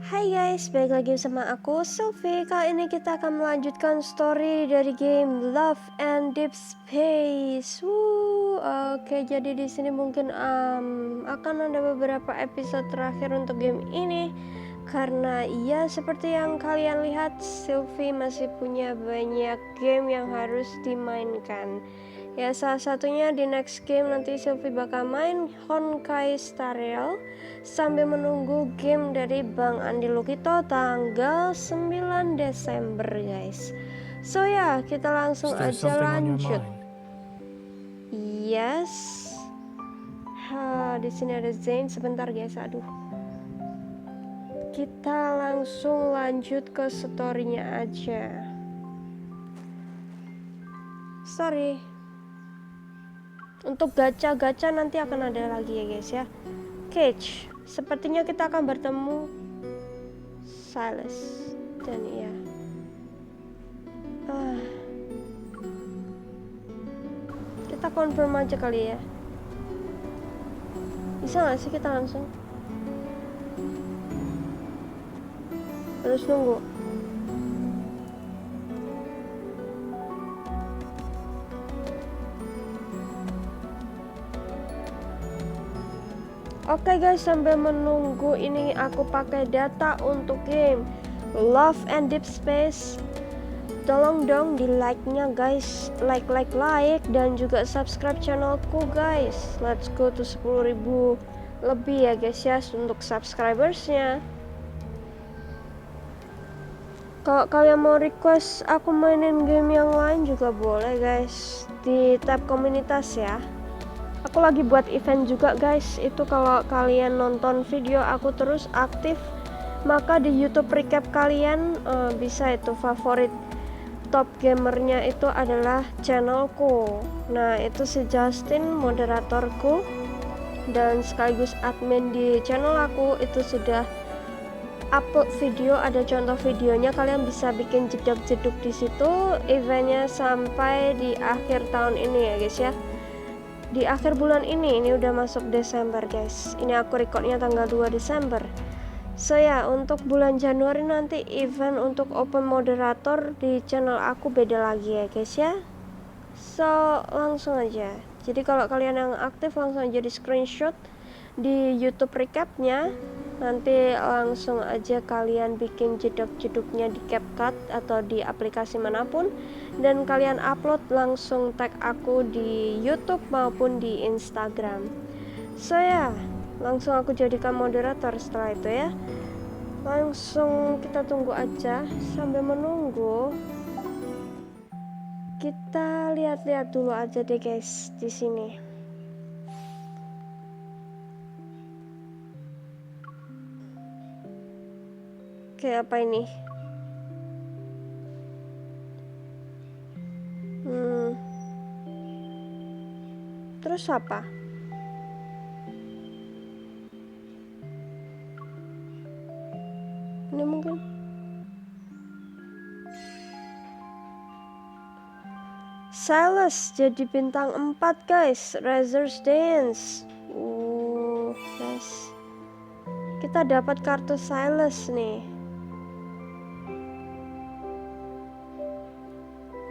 Hai guys, balik lagi sama aku Silvy. Kali ini kita akan melanjutkan story dari game Love and Deepspace. Oke, jadi di sini mungkin akan ada beberapa episode terakhir untuk game ini. Karena ya seperti yang kalian lihat, Silvy masih punya banyak game yang harus dimainkan. Ya, salah satunya di next game nanti Silvy bakal main Honkai Star Rail sambil menunggu game dari Bang Andi Lukito tanggal 9 Desember guys. So ya, kita langsung aja lanjut. Yes. Di sini ada Zain. Sebentar guys, aduh. Kita langsung lanjut ke story-nya aja. Sorry. Untuk gacha-gacha nanti akan ada lagi ya guys ya. Cage. Sepertinya kita akan bertemu Sylus dan iya. Kita confirm aja kali ya. Bisa gak sih kita langsung? Terus nunggu. Oke guys, sambil menunggu ini aku pakai data untuk game Love and Deepspace. Tolong dong di like-nya guys, like dan juga subscribe channelku guys. Let's go to 10.000 lebih ya guys ya untuk subscribersnya. Kalau kalian mau request aku mainin game yang lain juga boleh guys, di tab komunitas ya. Aku lagi buat event juga guys. Itu kalau kalian nonton video aku terus aktif, maka di YouTube recap kalian bisa itu favorit top gamernya itu adalah channelku. Nah itu si Justin, moderatorku dan sekaligus admin di channel aku, itu sudah upload video, ada contoh videonya. Kalian bisa bikin jeduk-jeduk di situ. Eventnya sampai di akhir tahun ini ya guys ya. Di akhir bulan ini udah masuk Desember guys. Ini aku recordnya tanggal 2 Desember. So ya, untuk bulan Januari nanti event untuk open moderator di channel aku beda lagi ya guys ya. So langsung aja. Jadi kalau kalian yang aktif langsung aja di screenshot di YouTube recapnya. Nanti langsung aja kalian bikin jeduk-jeduknya di CapCut atau di aplikasi manapun, dan kalian upload langsung tag aku di YouTube maupun di Instagram. So ya, langsung aku jadikan moderator setelah itu ya. Langsung kita tunggu aja. Sambil menunggu, kita lihat-lihat dulu aja deh guys di sini. Oke, apa ini? Terus apa? Ini mungkin Sylus jadi bintang 4 guys. Razor's Dance. Nice. Kita dapat kartu Sylus nih.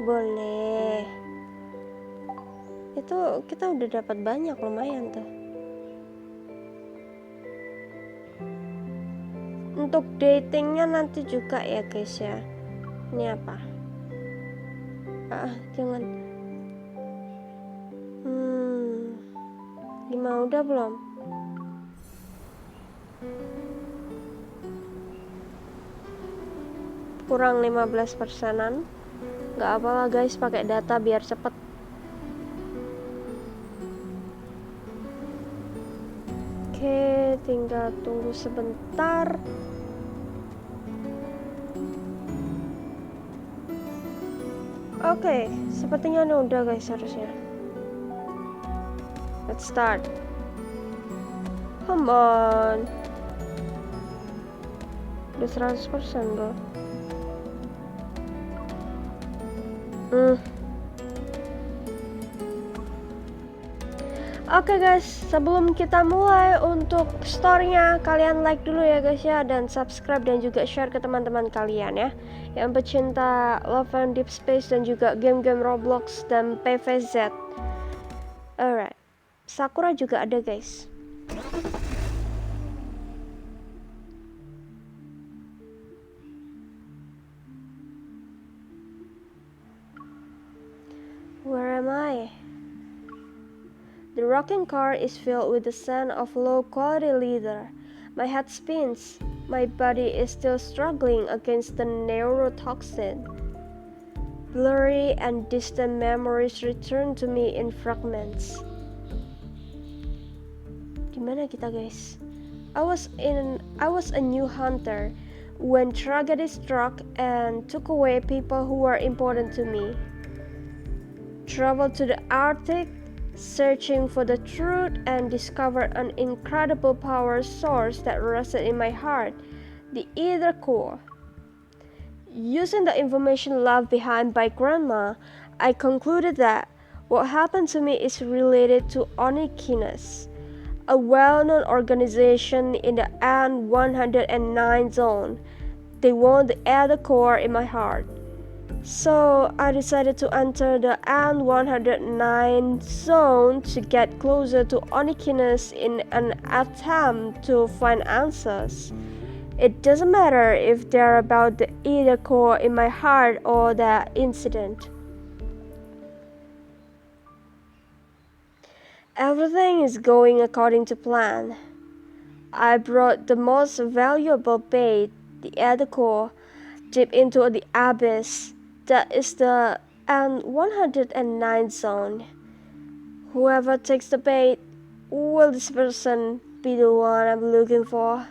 Boleh. Itu kita udah dapat banyak, lumayan tuh. Untuk datingnya nanti juga ya guys ya. Ini apa? Jangan. Gimana, udah belum? Kurang 15%-an. Gak apa-apa guys, pakai data biar cepet. Oke, tinggal tunggu sebentar. Oke, sepertinya ini udah guys harusnya. Let's start. Come on. Udah 100% bro. Oke guys, sebelum kita mulai untuk story-nya, kalian like dulu ya guys ya, dan subscribe dan juga share ke teman-teman kalian ya, yang pecinta Love and Deepspace dan juga game-game Roblox dan PVZ. Alright, Sakura juga ada guys. Where am I? The rocking car is filled with the scent of low-quality leather. My head spins. My body is still struggling against the neurotoxin. Blurry and distant memories return to me in fragments. Gimana kita guys? I was a new hunter when tragedy struck and took away people who were important to me. Traveled to the Arctic, searching for the truth, and discovered an incredible power source that rested in my heart, the ether core. Using the information left behind by Grandma, I concluded that what happened to me is related to Onychines, a well-known organization in the N109 zone. They want the ether core in my heart. So I decided to enter the N109 zone to get closer to Onychines in an attempt to find answers. It doesn't matter if they're about the ether core in my heart or the incident. Everything is going according to plan. I brought the most valuable bait, the ether core, deep into the abyss. That is the N109 zone. Whoever takes the bait, will this person be the one I'm looking for?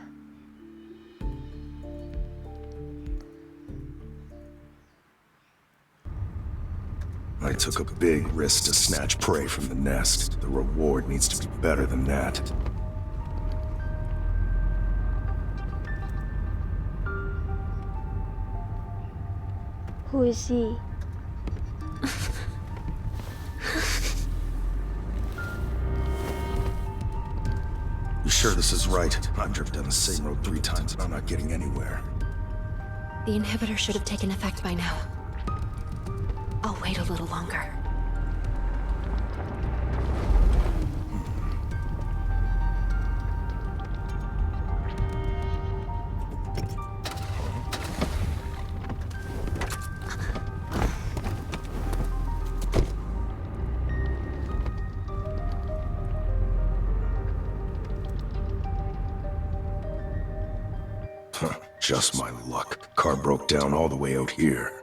I took a big risk to snatch prey from the nest. The reward needs to be better than that. Who is he? You sure this is right? I've driven down the same road 3 times and I'm not getting anywhere. The inhibitor should have taken effect by now. I'll wait a little longer. Just my luck. Car broke down all the way out here.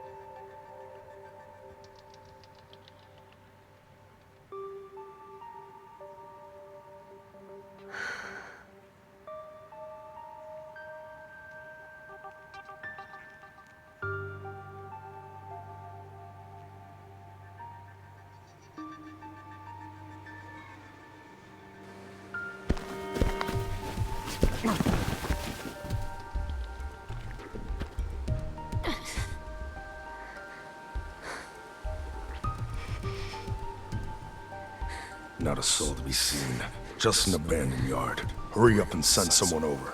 Not a soul to be seen. Just an abandoned yard. Hurry up and send someone over.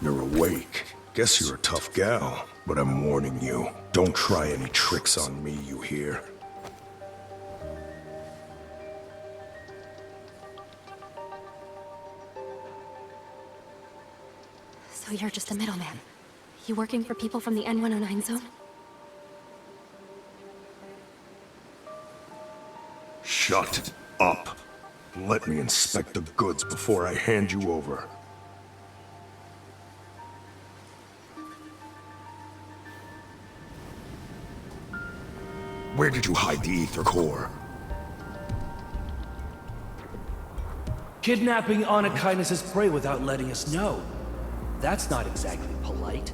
You're awake. Guess you're a tough gal. But I'm warning you. Don't try any tricks on me, you hear? So you're just a middleman. You working for people from the N109 zone? Shut up. Let me inspect the goods before I hand you over. Where did you hide the ether core? Kidnapping Onychines' prey without letting us know. That's not exactly polite.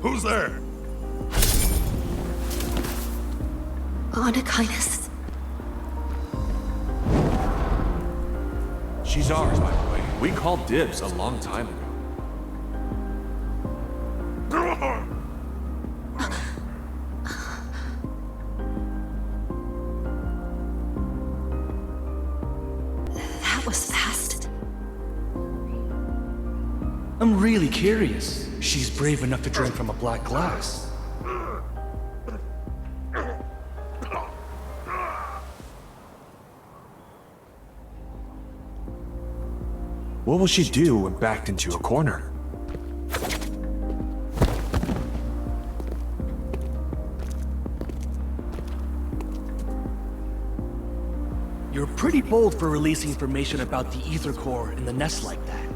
Who's there? Honor kindness. She's ours, by the way. We called dibs a long time ago. That was fast. I'm really curious. She's brave enough to drink from a black glass. What will she do when backed into a corner? You're pretty bold for releasing information about the ether core in the nest like that.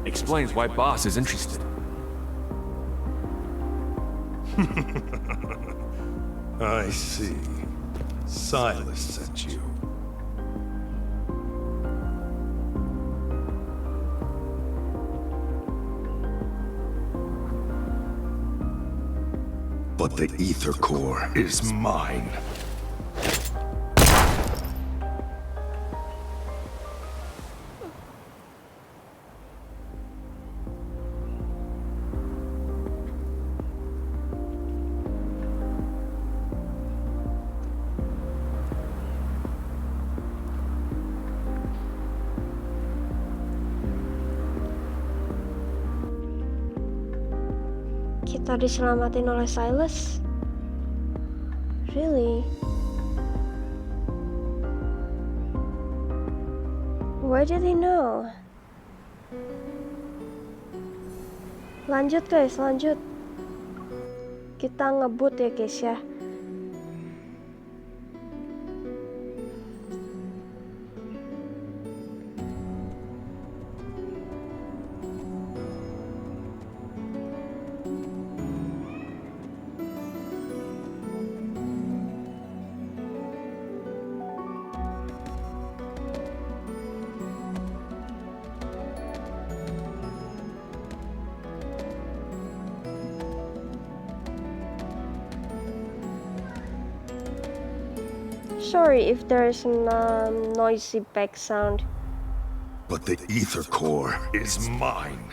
Explains why Boss is interested. I see. Sylus sent you. But the ether core is mine. Kita diselamatin oleh Sylus? Really? Why did he know? Lanjut guys, lanjut. Kita ngebut ya guys ya. Sorry if there's noisy back sound. But the ether core is mine.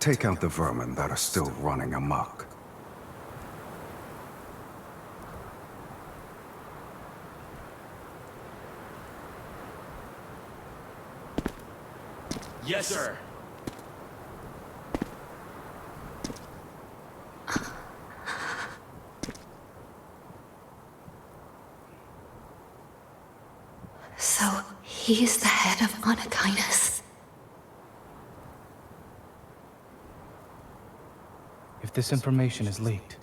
take out the vermin that are still running amok. Yes, sir. So, he's the head of Anakinus. If this information is leaked,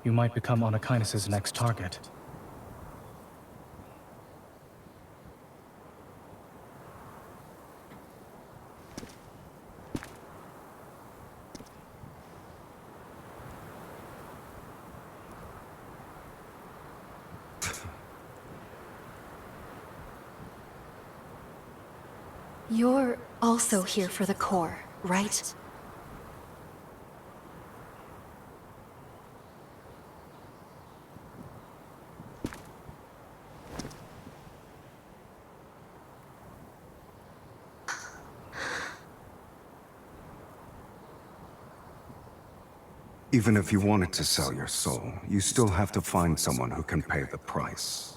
you might become Anakinus' next target. You're also here for the core, right? Even if you wanted to sell your soul, you still have to find someone who can pay the price.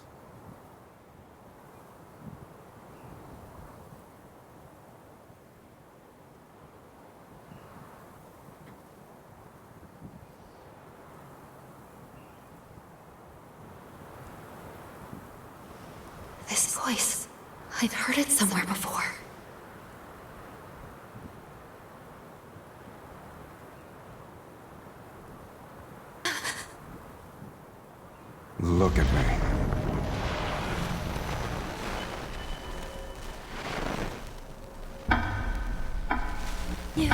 This voice, I've heard it somewhere before. Look at me. You...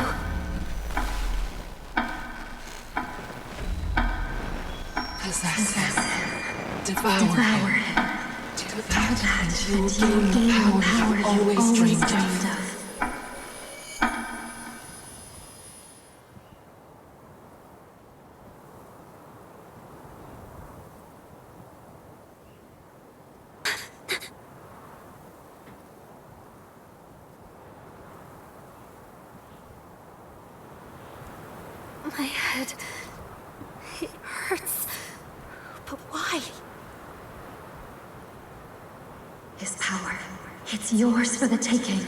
Possess, devour. To that you will gain the power you always dreamed of. My head... it hurts. But why? His power, it's yours for the taking.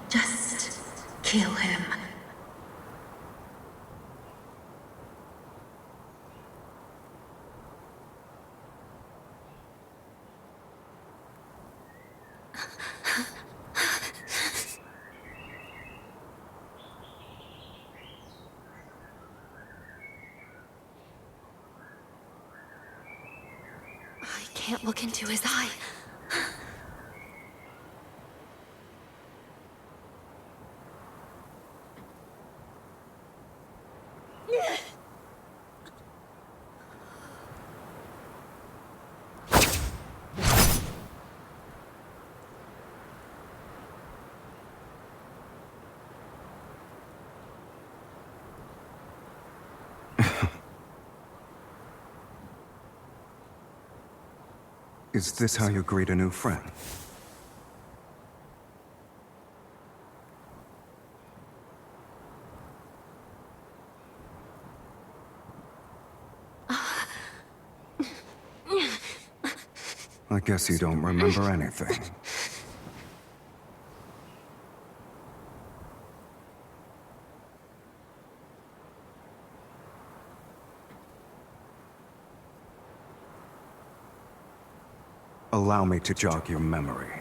Just kill him. I can't look into his eye. Is this how you greet a new friend? I guess you don't remember anything. Allow me to jog your memory.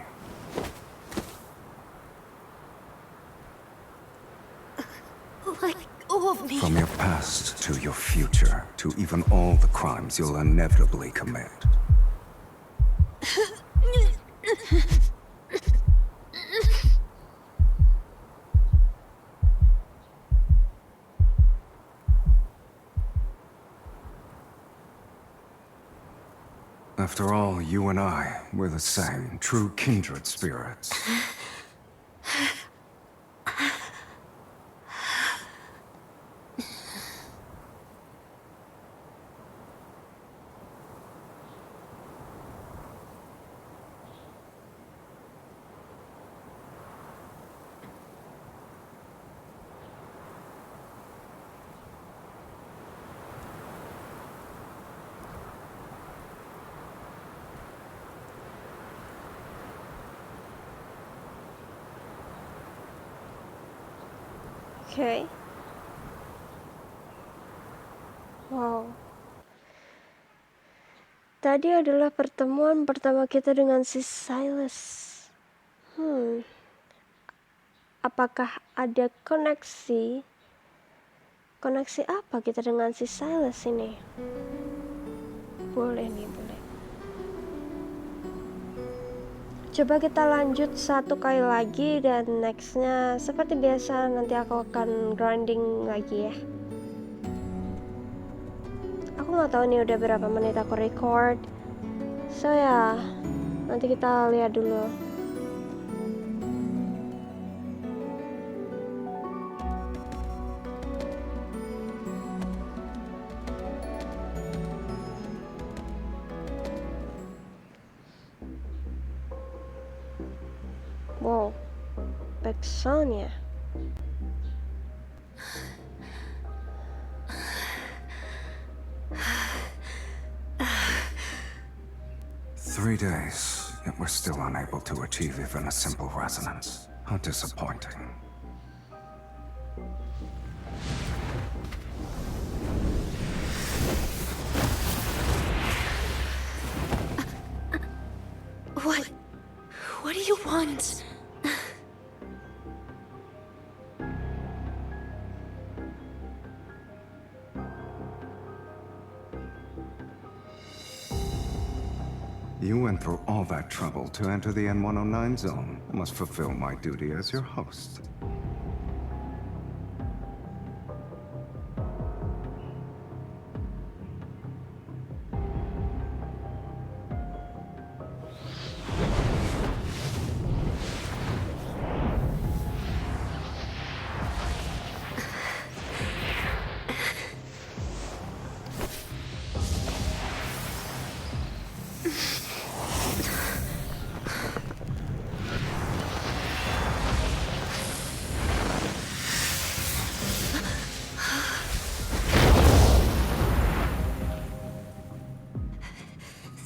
Let go of me. From your past to your future, to even all the crimes you'll inevitably commit. After all, you and I, we're the same, true kindred spirits. Oke. Wow. Tadi adalah pertemuan pertama kita dengan si Sylus. Apakah ada koneksi? Koneksi apa kita dengan si Sylus ini? Boleh nih, boleh. Coba kita lanjut satu kali lagi, dan nextnya seperti biasa nanti aku akan grinding lagi ya. Aku nggak tahu nih udah berapa menit aku record. So ya, nanti kita lihat dulu. Wow, backsoundnya. 3 days, yet we're still unable to achieve even a simple resonance. How disappointing. What do you want? You went through all that trouble to enter the N109 zone. I must fulfill my duty as your host.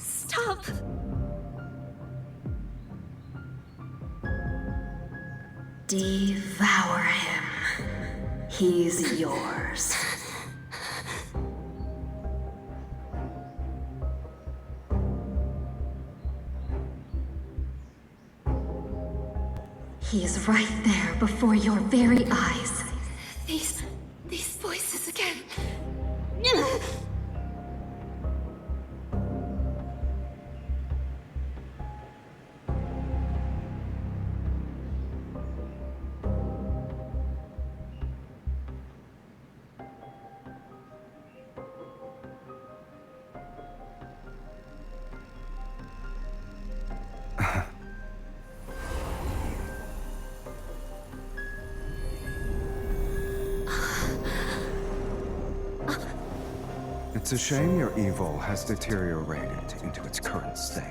Stop! Devour him. He's yours. He's right there before your very eyes. These voices again. It's a shame your evil has deteriorated into its current state.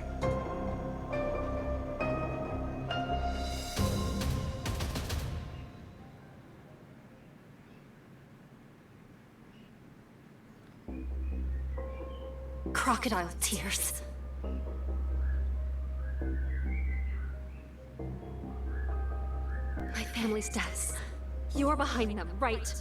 Crocodile tears. My family's deaths. You're behind them, right?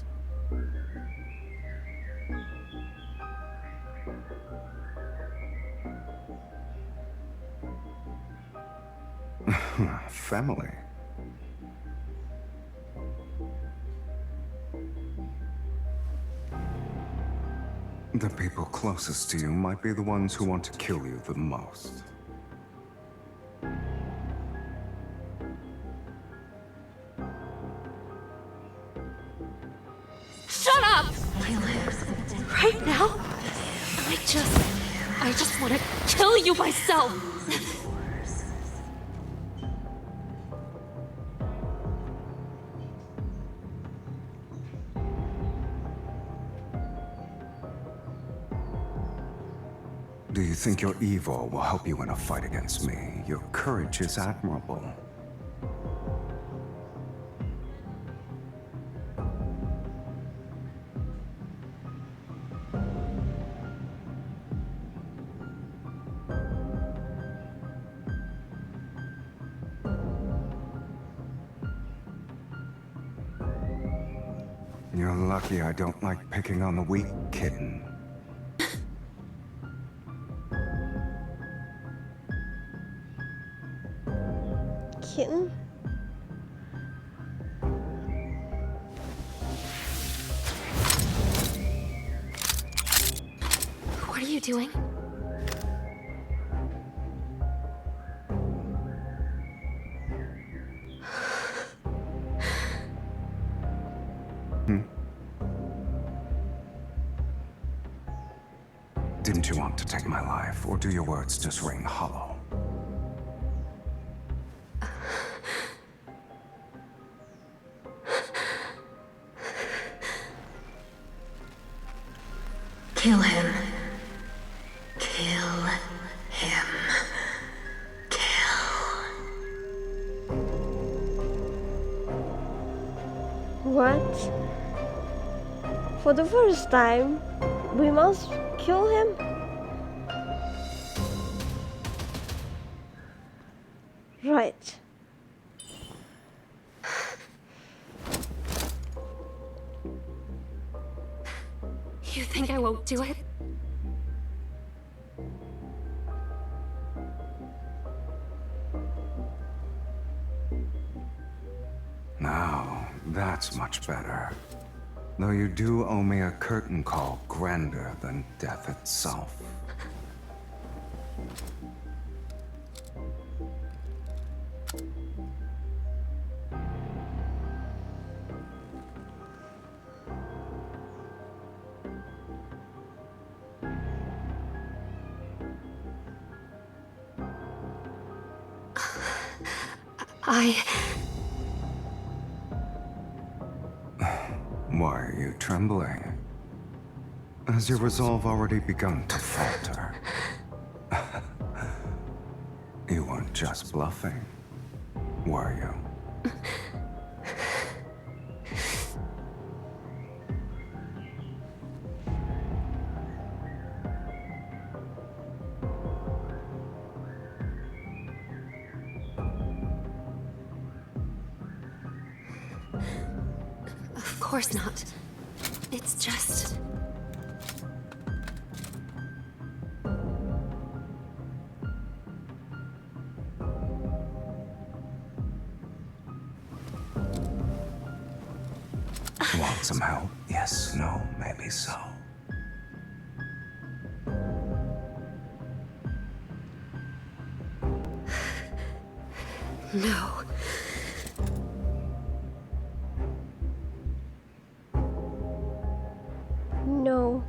Family. The people closest to you might be the ones who want to kill you the most. Shut up! Right now, I just want to kill you myself. Do you think your evil will help you in a fight against me? Your courage is admirable. You're lucky I don't like picking on the weak, kitten. Kitten? What are you doing? Didn't you want to take my life, or do your words just ring hollow? Kill him. Kill him. Kill. What? For the first time, we must kill him? Right. You think I won't do it? Now, that's much better. Though you do owe me a curtain call grander than death itself. Why are you trembling? Has your resolve already begun to falter? You weren't just bluffing, were you? Of course not. It's just... Want some help? Yes, no, maybe so. No. No.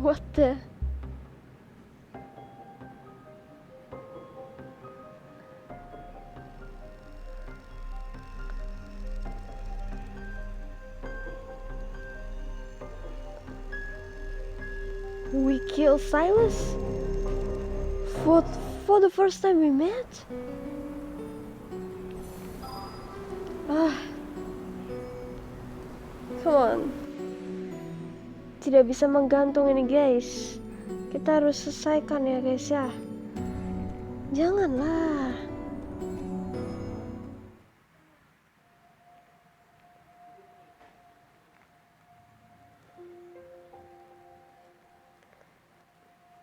What the? We killed Sylus? For the first time we met? Come on. Tidak bisa menggantung ini guys. Kita harus selesaikan ya guys ya. Janganlah.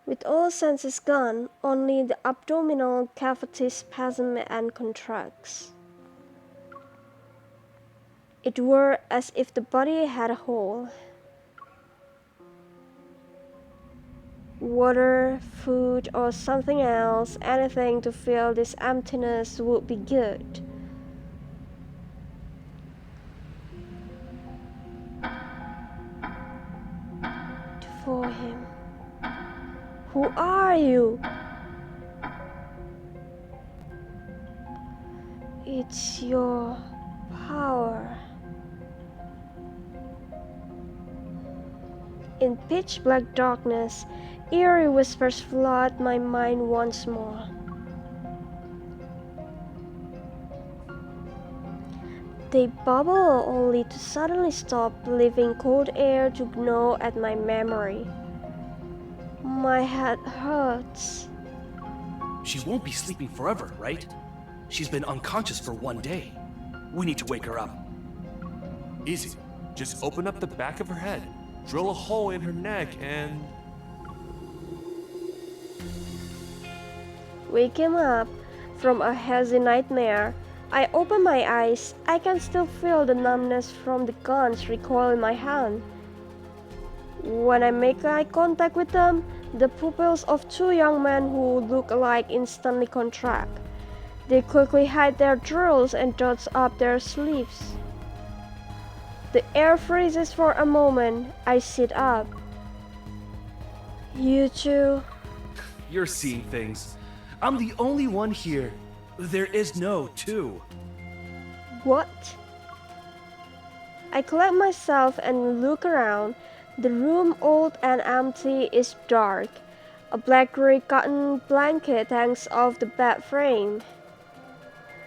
With all senses gone, only the abdominal cavity spasm and contracts. It were as if the body had a hole. Water, food, or something else, anything to fill this emptiness would be good. For him. Who are you? It's your power. In pitch black darkness, eerie whispers flood my mind once more. They bubble only to suddenly stop, leaving cold air to gnaw at my memory. My head hurts. She won't be sleeping forever, right? She's been unconscious for 1 day. We need to wake her up. Easy. Just open up the back of her head, drill a hole in her neck, and... Waking up from a hazy nightmare, I open my eyes. I can still feel the numbness from the guns recoil in my hand. When I make eye contact with them, the pupils of two young men who look alike instantly contract. They quickly hide their drills and dots up their sleeves. The air freezes for a moment. I sit up. You two? You're seeing things. I'm the only one here. There is no two. What? I collect myself and look around. The room, old and empty, is dark. A black gray cotton blanket hangs off the bed frame.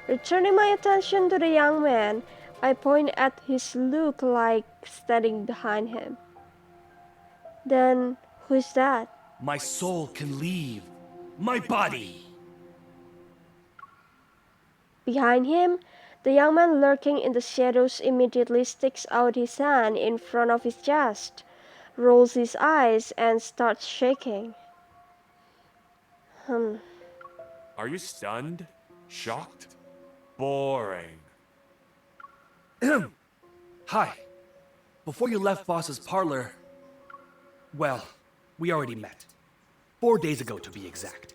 Returning my attention to the young man, I point at his look-alike standing behind him. Then, who's that? My soul can leave my body. Behind him, the young man lurking in the shadows immediately sticks out his hand in front of his chest, rolls his eyes, and starts shaking. Are you stunned? Shocked? Boring. Hi. Before you left Boss's parlor, well, we already met. 4 days ago, to be exact.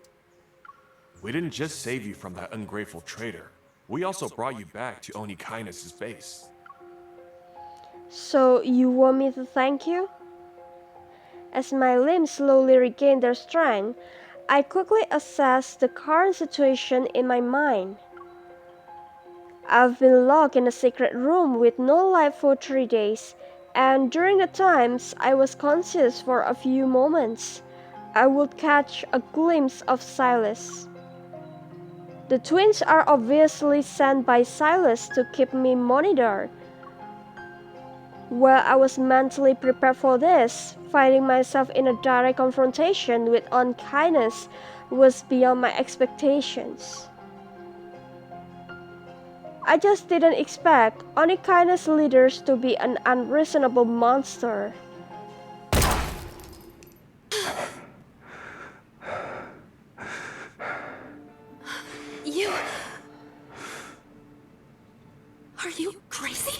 We didn't just save you from that ungrateful traitor. We also brought you back to Oni Kindness's base. So, you want me to thank you? As my limbs slowly regain their strength, I quickly assess the current situation in my mind. I've been locked in a secret room with no light for 3 days, and during the times I was conscious for a few moments, I would catch a glimpse of Sylus. The twins are obviously sent by Sylus to keep me monitored. While I was mentally prepared for this, finding myself in a direct confrontation with unkindness was beyond my expectations. I just didn't expect unkindness leaders to be an unreasonable monster. You... Are you crazy?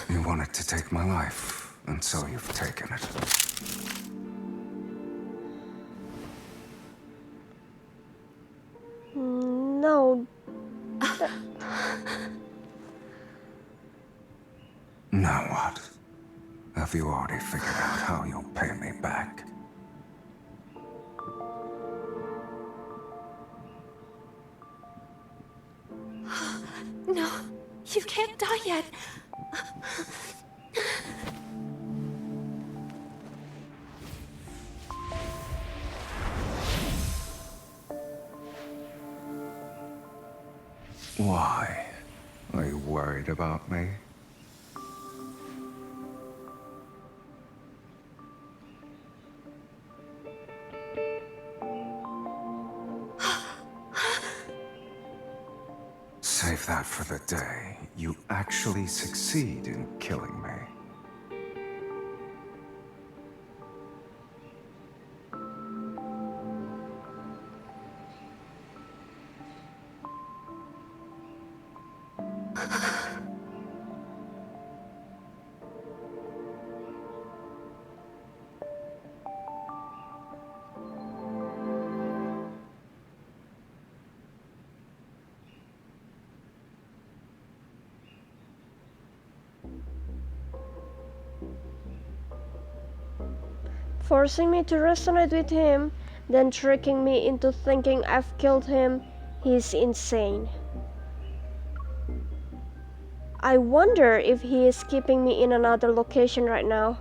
You wanted to take my life, and so you've taken it. No. Now what? Have you already figured out how you'll pay me back? No, you can't die yet. Why? Are you worried about me? Save that for the day you actually succeed in killing me. Forcing me to resonate with him, then tricking me into thinking I've killed him, he's insane. I wonder if he is keeping me in another location right now,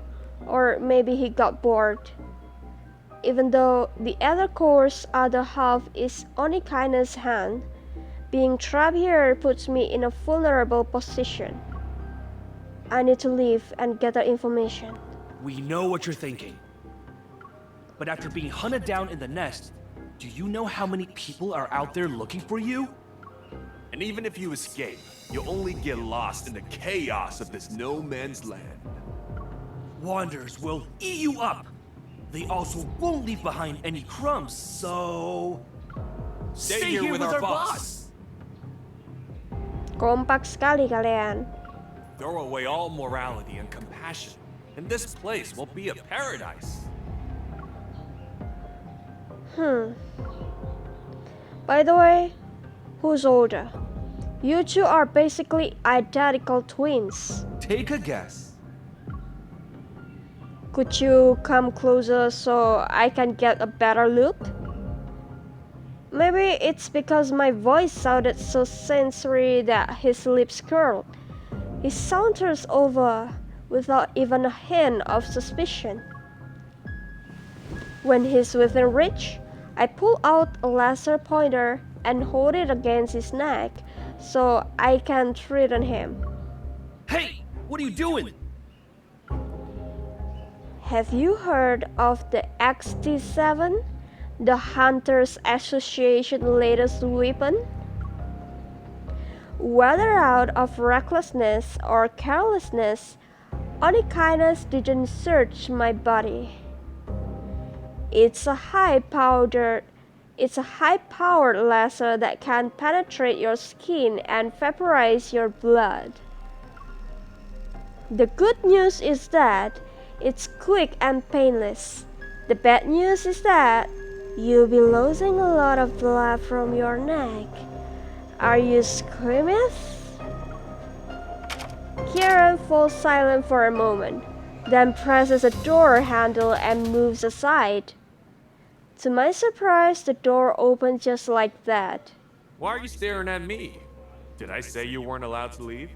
Or maybe he got bored. Even though the other course other half is Onikaina's hand, being trapped here puts me in a vulnerable position. I need to leave and gather information. We know what you're thinking. But after being hunted down in the nest, do you know how many people are out there looking for you? And even if you escape, you'll only get lost in the chaos of this no man's land. Wanderers will eat you up. They also won't leave behind any crumbs, so... Stay here with our boss. Kompak sekali kalian. Throw away all morality and compassion, and this place will be a paradise. By the way, who's older? You two are basically identical twins. Take a guess. Could you come closer so I can get a better look? Maybe it's because my voice sounded so sensory that his lips curled. He saunters over without even a hint of suspicion. When he's within reach, I pull out a laser pointer and hold it against his neck so I can threaten him. Hey, what are you doing? Have you heard of the XT7, the Hunters Association latest weapon? Whether out of recklessness or carelessness, Onikaina didn't search my body. It's a high-powered laser that can penetrate your skin and vaporize your blood. The good news is that it's quick and painless. The bad news is that you'll be losing a lot of blood from your neck. Are you squeamish? Kieran falls silent for a moment, then presses a door handle and moves aside. To my surprise, the door opened just like that. Why are you staring at me? Did I say you weren't allowed to leave?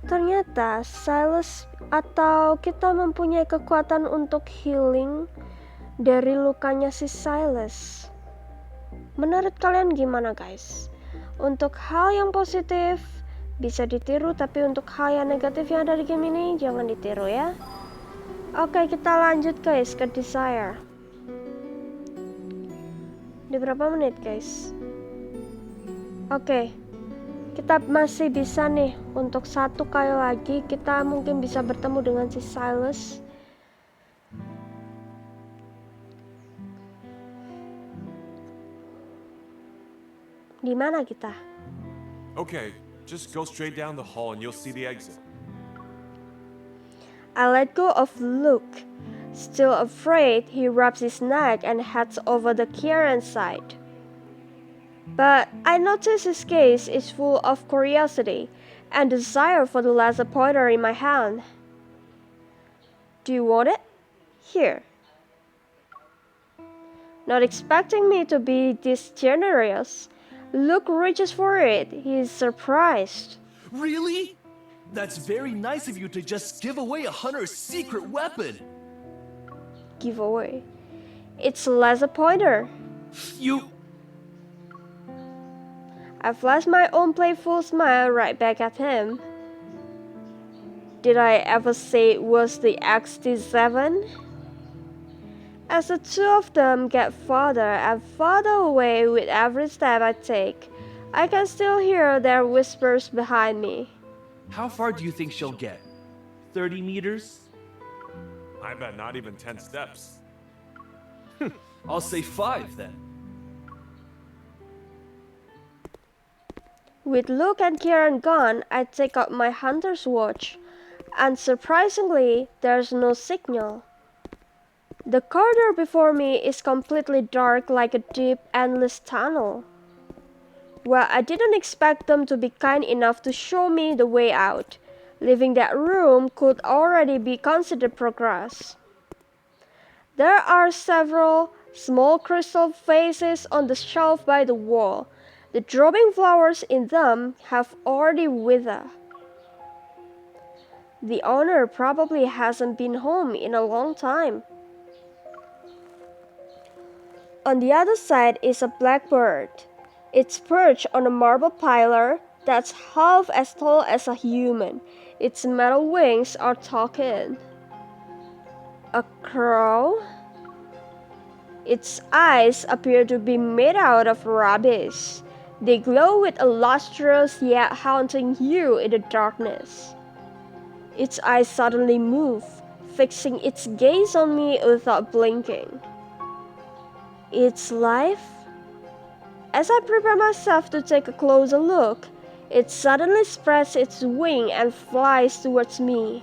Ternyata Sylus atau kita mempunyai kekuatan untuk healing dari lukanya si Sylus. Menurut kalian gimana guys? Untuk hal yang positif bisa ditiru, tapi untuk hal yang negatif yang ada di game ini jangan ditiru ya. Oke, kita lanjut guys ke Desire. Di berapa menit guys? Oke, kita masih bisa nih. Untuk satu kali lagi kita mungkin bisa bertemu dengan si Sylus. Di mana kita? Okay, just go straight down the hall and you'll see the exit. I let go of Luke. Still afraid, he rubs his neck and heads over the Kieran side. But I notice his gaze is full of curiosity and desire for the laser pointer in my hand. Do you want it? Here. Not expecting me to be this generous, Luke reaches for it. He is surprised. Really? That's very nice of you to just give away a hunter's secret weapon. Giveaway. It's a laser pointer. You... I flash my own playful smile right back at him. Did I ever say it was the XT7? As the two of them get farther and farther away with every step I take, I can still hear their whispers behind me. How far do you think she'll get? 30 meters? I bet not even 10 steps. I'll say 5 then. With Luke and Kieran gone, I take out my hunter's watch, and surprisingly, there's no signal. The corridor before me is completely dark like a deep, endless tunnel. Well, I didn't expect them to be kind enough to show me the way out. Leaving that room could already be considered progress. There are several Small crystal vases on the shelf by the wall. The dropping flowers in them have already withered. The owner probably hasn't been home in a long time. On the other side is a blackbird. It's perched on a marble pillar that's half as tall as a human. Its metal wings are talking. A crow? Its eyes appear to be made out of rubbish. They glow with a lustrous yet haunting hue in the darkness. Its eyes suddenly move, fixing its gaze on me without blinking. Its life? As I prepare myself to take a closer look, it suddenly spreads its wing and flies towards me.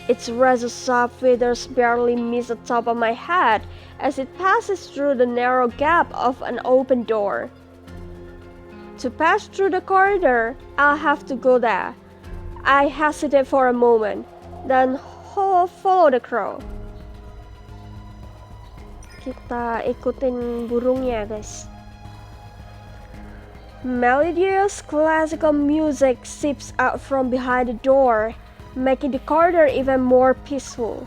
Its razor-sharp feathers barely miss the top of my head as it passes through the narrow gap of an open door. To pass through the corridor, I'll have to go there. I hesitate for a moment, then follow the crow. Kita ikutin burungnya, guys. Melodious classical music seeps out from behind the door, making the corridor even more peaceful.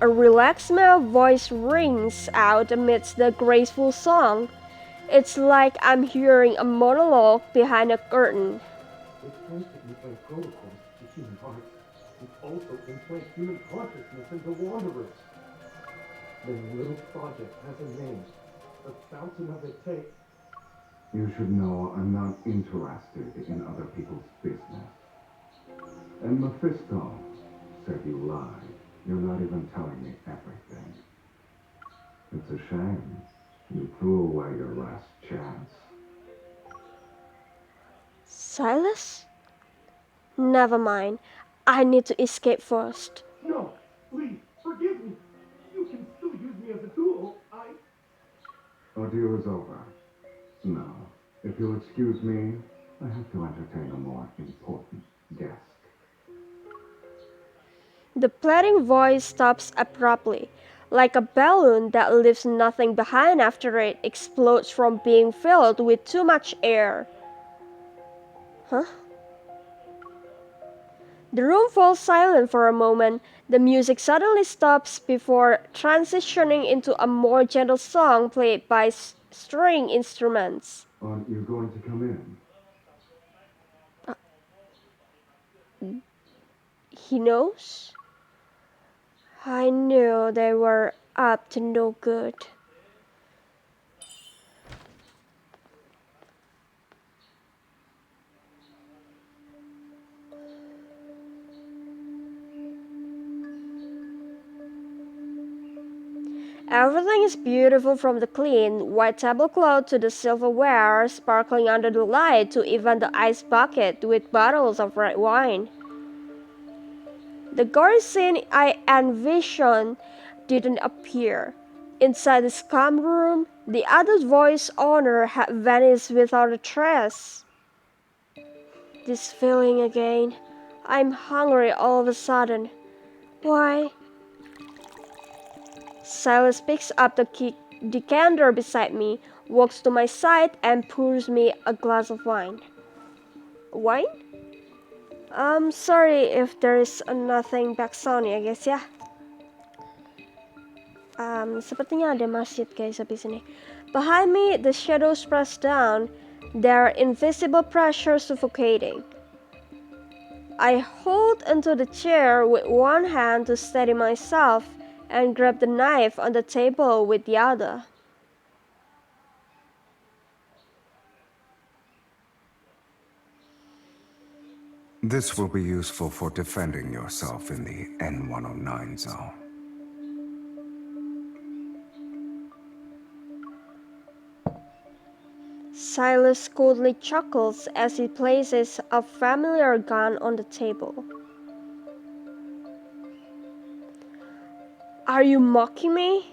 A relaxed male voice rings out amidst the graceful song. It's like I'm hearing a monologue behind a curtain. It tends to implant protocols to human hearts, and also implant human consciousness into wanderers. The little project has a name, the Fountain of It Takes. You should know I'm not interested in other people's business. And Mephisto said you lied. You're not even telling me everything. It's a shame. You threw away your last chance. Sylus? Never mind. I need to escape first. No, please, forgive me. You can still use me as a tool. Ordeal is over. No. If you'll excuse me, I have to entertain a more important guest. The pleading voice stops abruptly, like a balloon that leaves nothing behind after it explodes from being filled with too much air. Huh? The room falls silent for a moment. The music suddenly stops before transitioning into a more gentle song played by string instruments. Aren't you going to come in? He knows? I knew they were up to no good. Everything is beautiful, from the clean white tablecloth to the silverware sparkling under the light to even the ice bucket with bottles of red wine. The gory scene I envisioned didn't appear. Inside the scum room, the other voice owner had vanished without a trace. This feeling again. I'm hungry all of a sudden. Why? Sylus picks up the decanter beside me, walks to my side, and pours me a glass of wine. Wine? I'm sorry if there is nothing background ya guys ya. Sepertinya ada masjid guys habis ini. Behind me, the shadows press down, their invisible pressure suffocating. I hold onto the chair with one hand to steady myself and grab the knife on the table with the other. This will be useful for defending yourself in the N109 zone. Sylus coldly chuckles as he places a familiar gun on the table. Are you mocking me?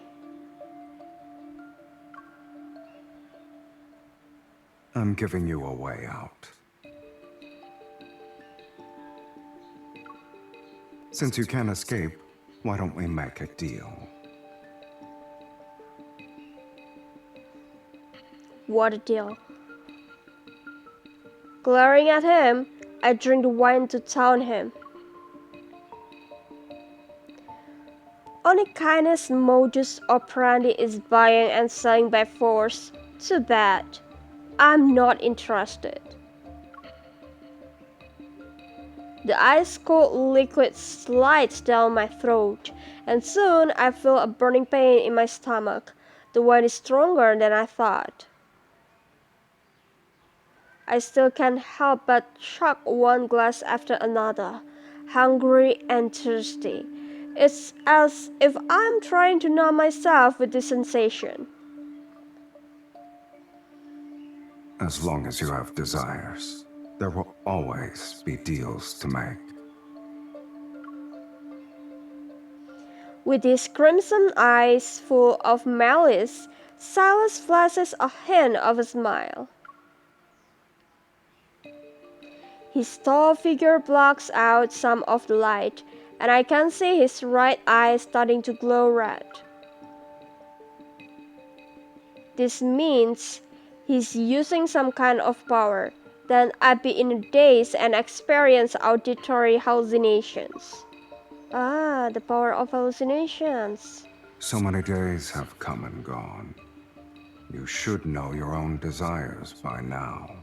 I'm giving you a way out. Since you can't escape, Why don't we make a deal? What a deal. Glaring at him, I drink the wine to taunt him. Only kindness modus operandi is buying and selling by force. Too bad. I'm not interested. The ice-cold liquid slides down my throat, and soon I feel a burning pain in my stomach. The wine is stronger than I thought. I still can't help but chug one glass after another, hungry and thirsty. It's as if I'm trying to numb myself with this sensation. As long as you have desires, there will always be deals to make. With his crimson eyes full of malice, Sylus flashes a hint of a smile. His tall figure blocks out some of the light, and I can see his right eye starting to glow red. This means he's using some kind of power. Then I'd be in a daze and experience auditory hallucinations. Ah, the power of hallucinations. So many days have come and gone. You should know your own desires by now.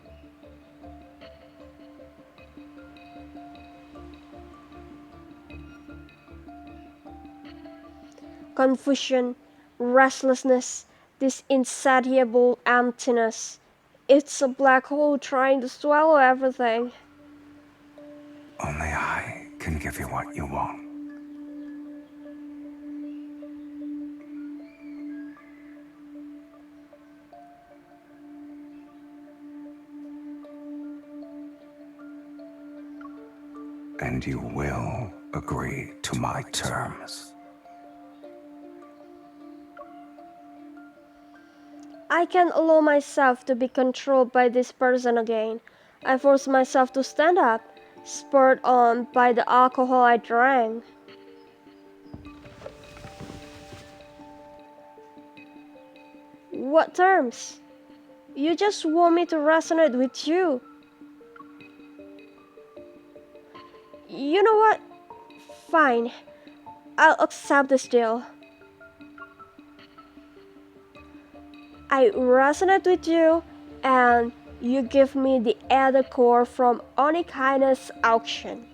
Confusion, restlessness, this insatiable emptiness. It's a black hole trying to swallow everything. Only I can give you what you want. And you will agree to my terms. I can't allow myself to be controlled by this person again. I force myself to stand up, spurred on by the alcohol I drank. What terms? You just want me to resonate with you. You know what? Fine. I'll accept this deal. I resonate with you, and you give me the other core from Onikai's auction.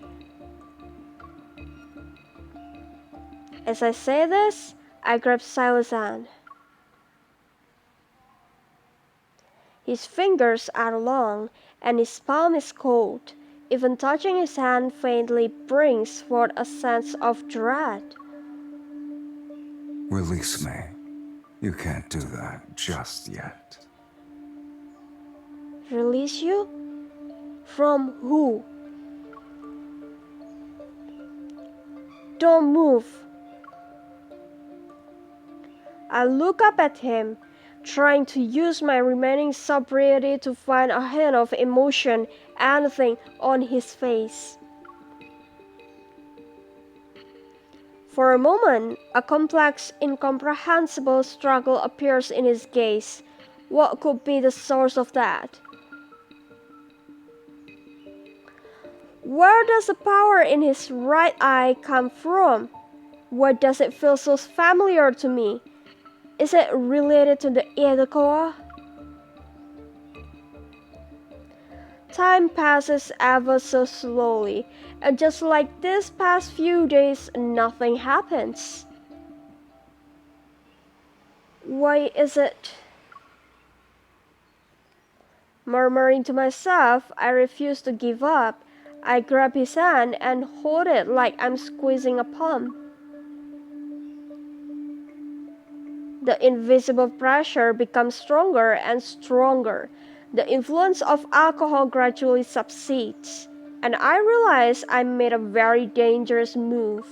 As I say this, I grab Sylus' hand. His fingers are long, and his palm is cold. Even touching his hand faintly brings forth a sense of dread. Release me. You can't do that just yet. Release you? From who? Don't move. I look up at him, trying to use my remaining sobriety to find a hint of emotion, anything on his face. For a moment, a complex, incomprehensible struggle appears in his gaze. What could be the source of that? Where does the power in his right eye come from? Why does it feel so familiar to me? Is it related to the Edakoa? Time passes ever so slowly, and just like these past few days, nothing happens. Why is it? Murmuring to myself, I refuse to give up. I grab his hand and hold it like I'm squeezing a palm. The invisible pressure becomes stronger and stronger. The influence of alcohol gradually subsides, and I realize I made a very dangerous move.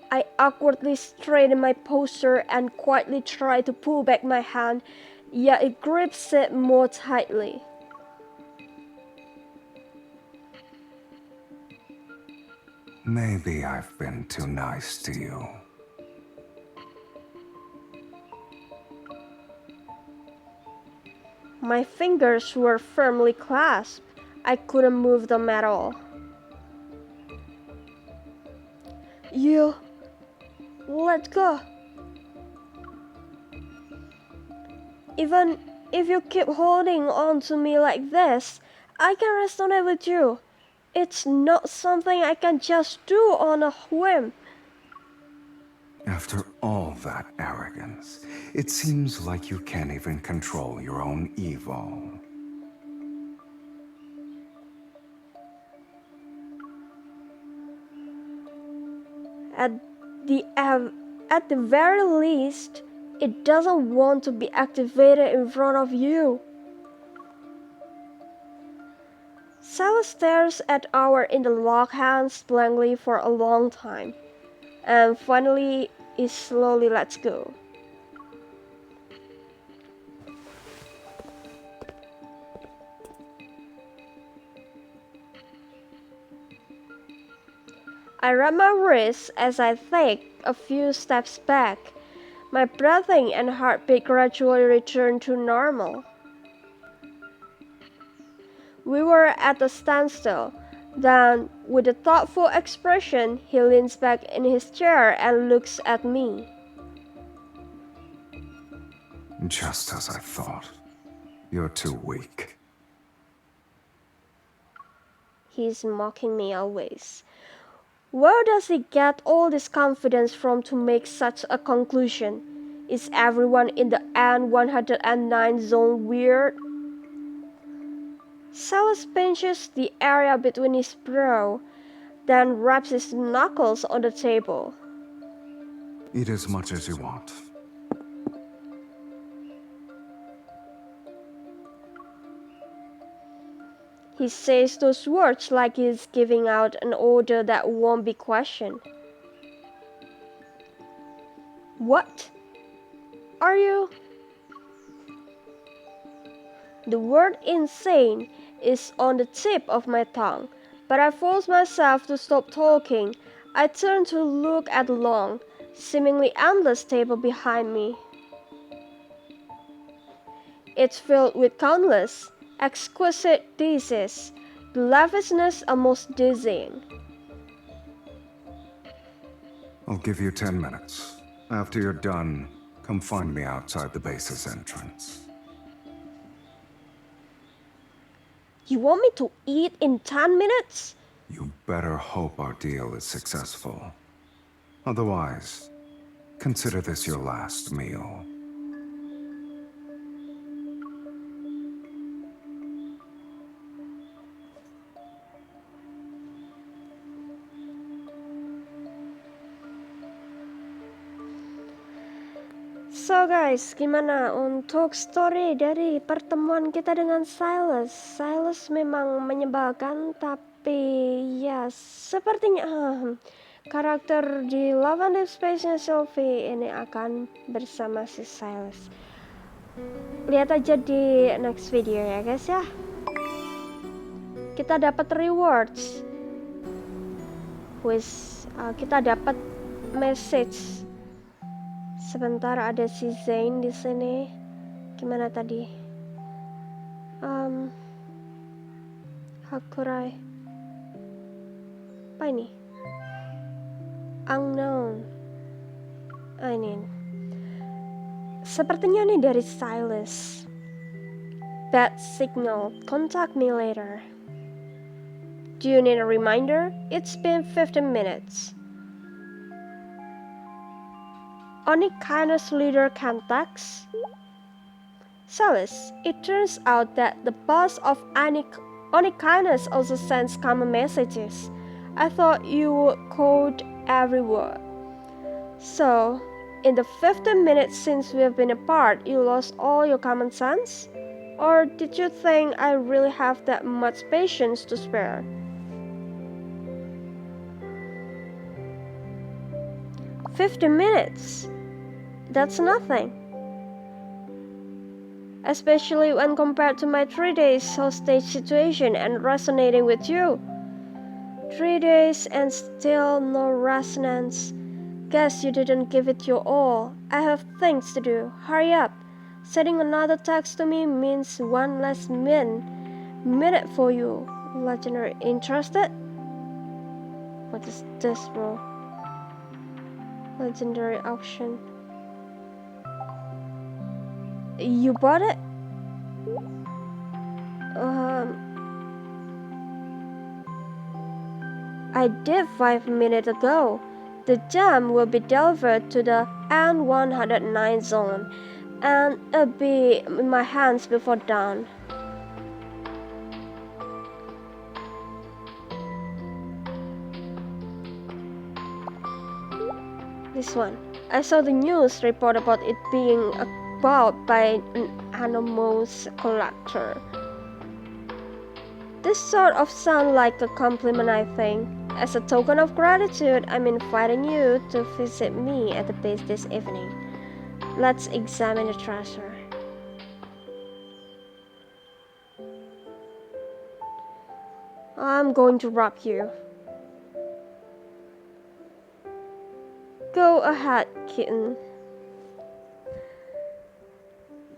I awkwardly straighten my posture and quietly try to pull back my hand. yet it grips it more tightly. Maybe I've been too nice to you. My fingers were firmly clasped. I couldn't move them at all. You... let go. Even if you keep holding on to me like this, I can resonate with you. It's not something I can just do on a whim. After all that arrogance, it seems like you can't even control your own ego. At the very least, it doesn't want to be activated in front of you. Sylus stares at our interlocked hands blankly for a long time, and finally he slowly lets go. I rub my wrist as I take a few steps back. My breathing and heartbeat gradually return to normal. We were at a standstill. Then, with a thoughtful expression, he leans back in his chair and looks at me. Just as I thought. You're too weak. He's mocking me always. Where does he get all this confidence from to make such a conclusion? Is everyone in the N109 zone weird? Sylus pinches the area between his brow, then rubs his knuckles on the table. Eat as much as you want. He says those words like he's giving out an order that won't be questioned. What? Are you? The word insane is on the tip of my tongue, but I force myself to stop talking. I turn to look at the long, seemingly endless table behind me. It's filled with countless, exquisite dishes, the lavishness almost dizzying. I'll give you 10 minutes. After you're done, come find me outside the base's entrance. You want me to eat in 10 minutes? You better hope our deal is successful. Otherwise, consider this your last meal. So guys, gimana untuk story dari pertemuan kita dengan Sylus? Sylus memang menyebalkan, tapi ya sepertinya karakter di Love and Deepspace-nya Silvy ini akan bersama si Sylus. Lihat aja di next video ya guys ya. Kita dapat rewards. Kita dapat message. Sebentar, ada si Zain di sini. Gimana tadi? Hakurai. Apa ini? Unknown. Ini. Sepertinya ini dari Sylus. Bad signal. Contact me later. Do you need a reminder? It's been 15 minutes. Only kindness leader can text? Sylus, it turns out that the boss of Only Kindness also sends common messages. I thought you would code every word. So, in the 15 minutes since we have been apart, you lost all your common sense? Or did you think I really have that much patience to spare? 50 minutes. That's nothing. especially when compared to my 3 days hostage situation and resonating with you. 3 days and still no resonance. Guess you didn't give it your all. I have things to do. Hurry up. Sending another text to me means one less minute for you. Legendary interested? What is this, bro? Legendary auction. You bought it? I did 5 minutes ago. The gem will be delivered to the N109 zone, and it'll be in my hands before dawn. This one. I saw the news report about it being bought by an anonymous collector. This sort of sounds like a compliment, I think. As a token of gratitude, I'm inviting you to visit me at the base this evening. Let's examine the treasure. I'm going to rob you. Go ahead, kitten.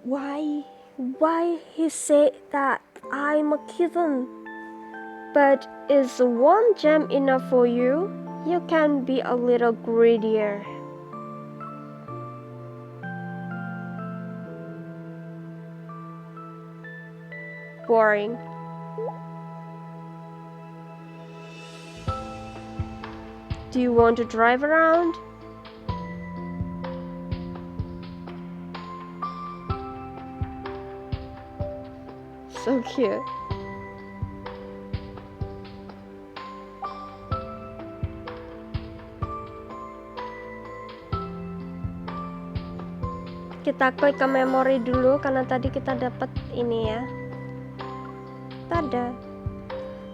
Why he said that I'm a kitten? But is one gem enough for you? You can be a little greedier. Boring. Do you want to drive around? So cute. Kita klik ke memori dulu karena tadi kita dapat ini ya. Tada.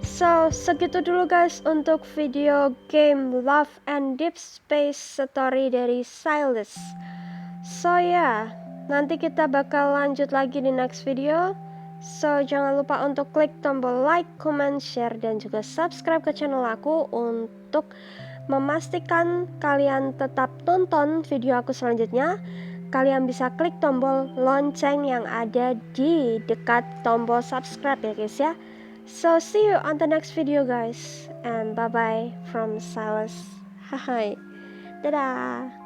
So, segitu dulu guys untuk video game Love and Deepspace story dari Sylus. So ya, nanti kita bakal lanjut lagi di next video. So, jangan lupa untuk klik tombol like, comment, share, dan juga subscribe ke channel aku untuk memastikan kalian tetap tonton video aku selanjutnya. Kalian bisa klik tombol lonceng yang ada di dekat tombol subscribe ya guys ya. So see you on the next video guys, and bye bye from Sylus. Hai, dadah.